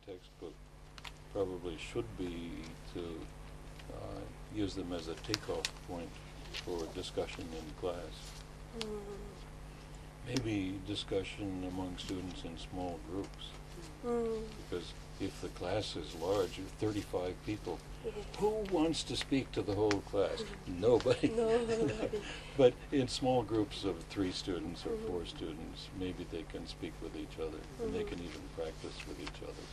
textbook probably should be to use them as a takeoff point for discussion in class. Maybe discussion among students in small groups. Because if the class is large, 35 people, who wants to speak to the whole class? Nobody. Nobody. But in small groups of 3 students or 4 students, maybe they can speak with each other, and they can even practice with each other.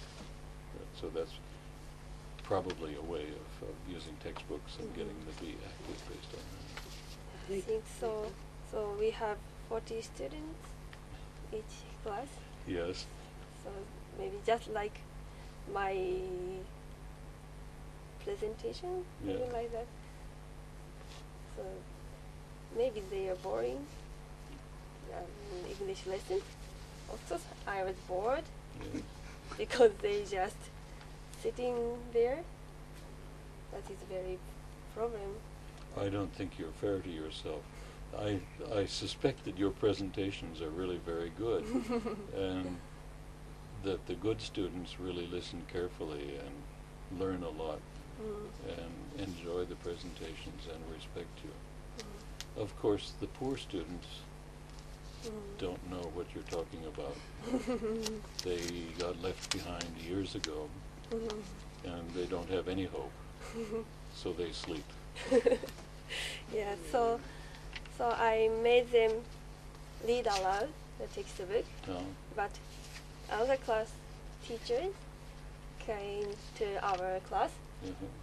So that's probably a way of using textbooks and getting them to be active based on that. I think so. So we have 40 students each class. Yes. So maybe just like my presentation, maybe like that. So maybe they are boring. English lesson. Also, I was bored because they just sitting there. That is very problem. I don't think you're fair to yourself. I suspect that your presentations are really very good, and that the good students really listen carefully and learn a lot and enjoy the presentations and respect you. Of course, the poor students don't know what you're talking about. They got left behind years ago, and they don't have any hope, so they sleep. Yeah, so I made them read aloud the textbook, but other class teachers came to our class.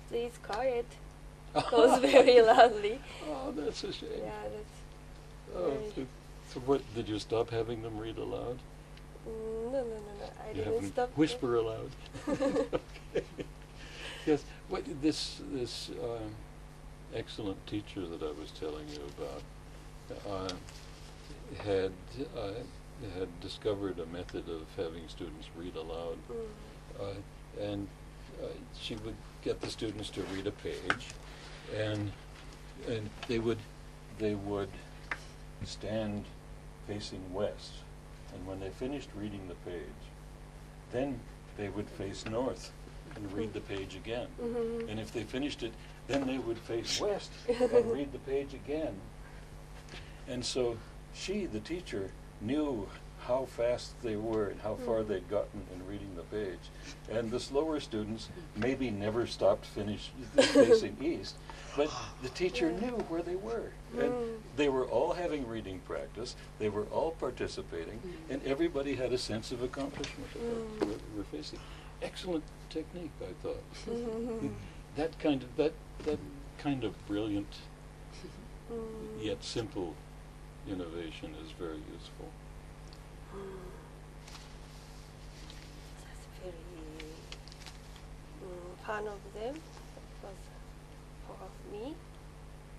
Please quiet, goes very loudly. Oh, that's a shame. Yeah, that's. Oh, so what, did you stop having them read aloud? No. I You didn't stop. whisper aloud. Okay. Yes. What this excellent teacher that I was telling you about had discovered a method of having students read aloud, and she would get the students to read a page, and they would stand facing west, and when they finished reading the page, then they would face north and read the page again. And if they finished it, then they would face west and read the page again. And so she, the teacher, knew how fast they were and how far they'd gotten in reading the page. And the slower students maybe never stopped facing east, but the teacher knew where they were. And they were all having reading practice, they were all participating, and everybody had a sense of accomplishment about what we were facing. Excellent technique, I thought. That kind of brilliant yet simple innovation is very useful. That's very fun of them. But for me,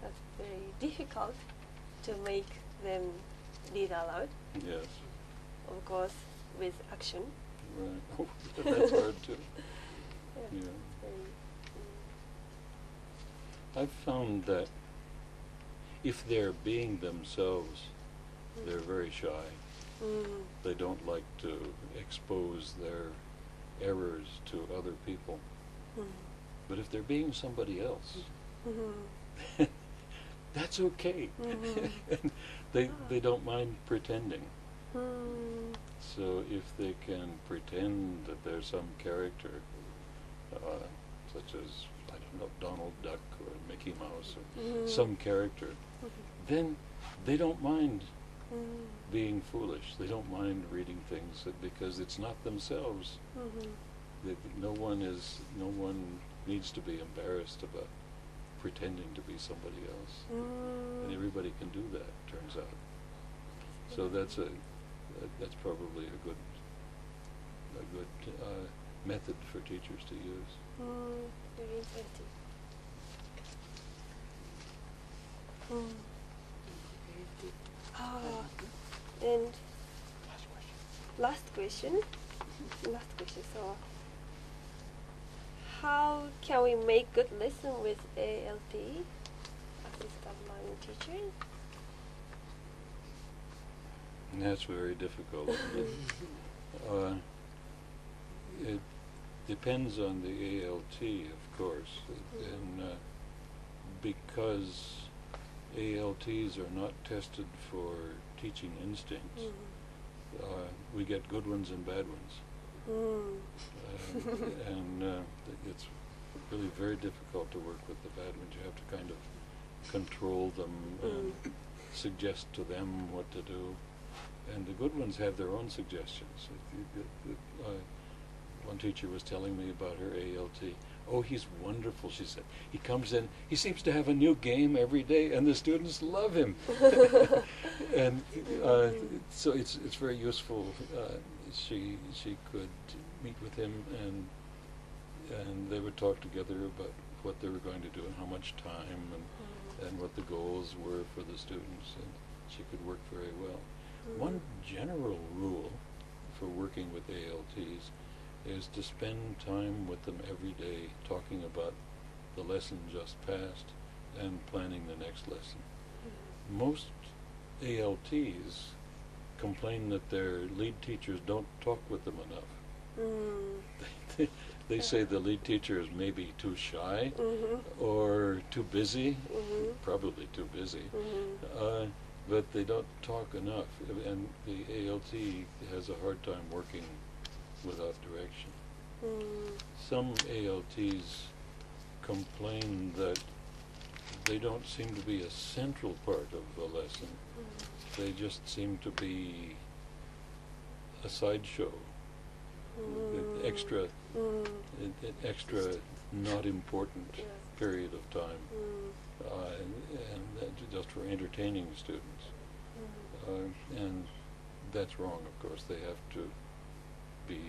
that's very difficult to make them read aloud. Yes. Of course, with action. Right. Oh, that's hard too. Yeah. I've found that if they're being themselves, they're very shy. They don't like to expose their errors to other people. But if they're being somebody else, that's okay. They don't mind pretending. So if they can pretend that there's some character, such as, I don't know, Donald Duck or Mickey Mouse or some character, then they don't mind being foolish. They don't mind reading things because it's not themselves. No one needs to be embarrassed about pretending to be somebody else, and everybody can do that. Turns out. So that's probably a good method for teachers to use. Very interesting. And last question. So, how can we make good lesson with ALT, assistant learning teacher? And that's very difficult. depends on the ALT, of course, and because ALTs are not tested for teaching instincts, we get good ones and bad ones. And it's really very difficult to work with the bad ones. You have to kind of control them and suggest to them what to do. And the good ones have their own suggestions. One teacher was telling me about her ALT. Oh, he's wonderful, she said. He comes in, he seems to have a new game every day, and the students love him. And so it's very useful. She could meet with him, and they would talk together about what they were going to do and how much time and what the goals were for the students, and she could work very well. One general rule for working with ALTs is to spend time with them every day talking about the lesson just passed and planning the next lesson. Most ALTs complain that their lead teachers don't talk with them enough. They say the lead teacher is maybe too shy or too busy, probably too busy, but they don't talk enough, and the ALT has a hard time working without direction. Some ALTs complain that they don't seem to be a central part of the lesson. They just seem to be a sideshow, an extra not important period of time, and just for entertaining students. And that's wrong, of course. They have to be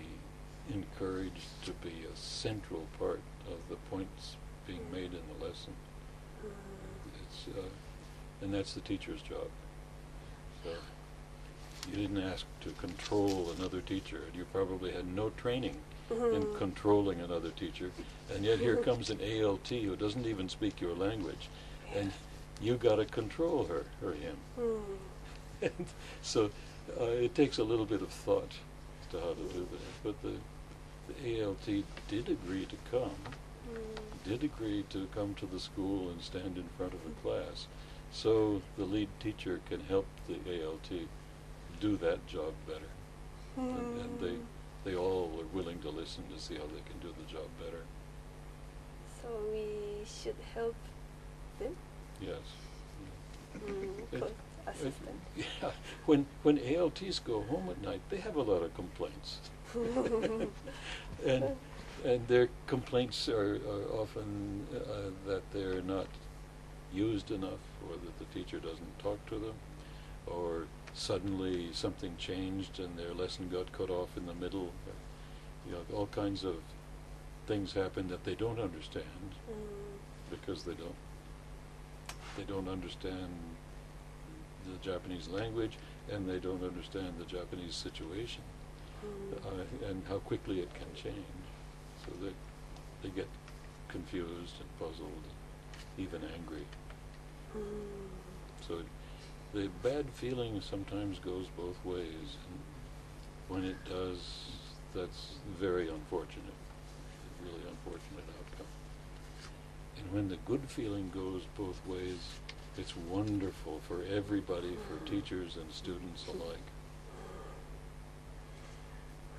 encouraged to be a central part of the points being made in the lesson. And that's the teacher's job. So you didn't ask to control another teacher, and you probably had no training in controlling another teacher, and yet here comes an ALT who doesn't even speak your language, and you got to control her or him. And so it takes a little bit of thought as to how to do that. But the ALT did agree to come to the school and stand in front of a class, so the lead teacher can help the ALT do that job better. And they all are willing to listen to see how they can do the job better. So we should help them? Yes. Assistant. Yeah. When ALTs go home at night, they have a lot of complaints. And their complaints are often that they're not used enough, or that the teacher doesn't talk to them, or suddenly something changed and their lesson got cut off in the middle. All kinds of things happen that they don't understand because they don't understand the Japanese language, and they don't understand the Japanese situation, and how quickly it can change. So they get confused and puzzled, even angry. So the bad feeling sometimes goes both ways, and when it does, that's very unfortunate, a really unfortunate outcome. And when the good feeling goes both ways, it's wonderful for everybody, for teachers and students alike.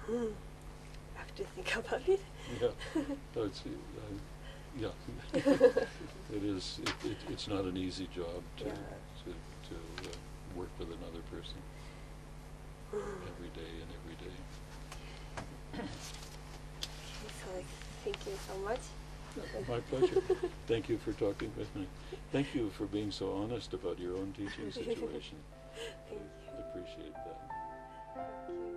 I have to think about it. Yeah, so yeah. It is. It's not an easy job to work with another person every day and every day. Okay, so thank you so much. My pleasure. Thank you for talking with me. Thank you for being so honest about your own teaching situation. Thank you. I appreciate that. Thank you.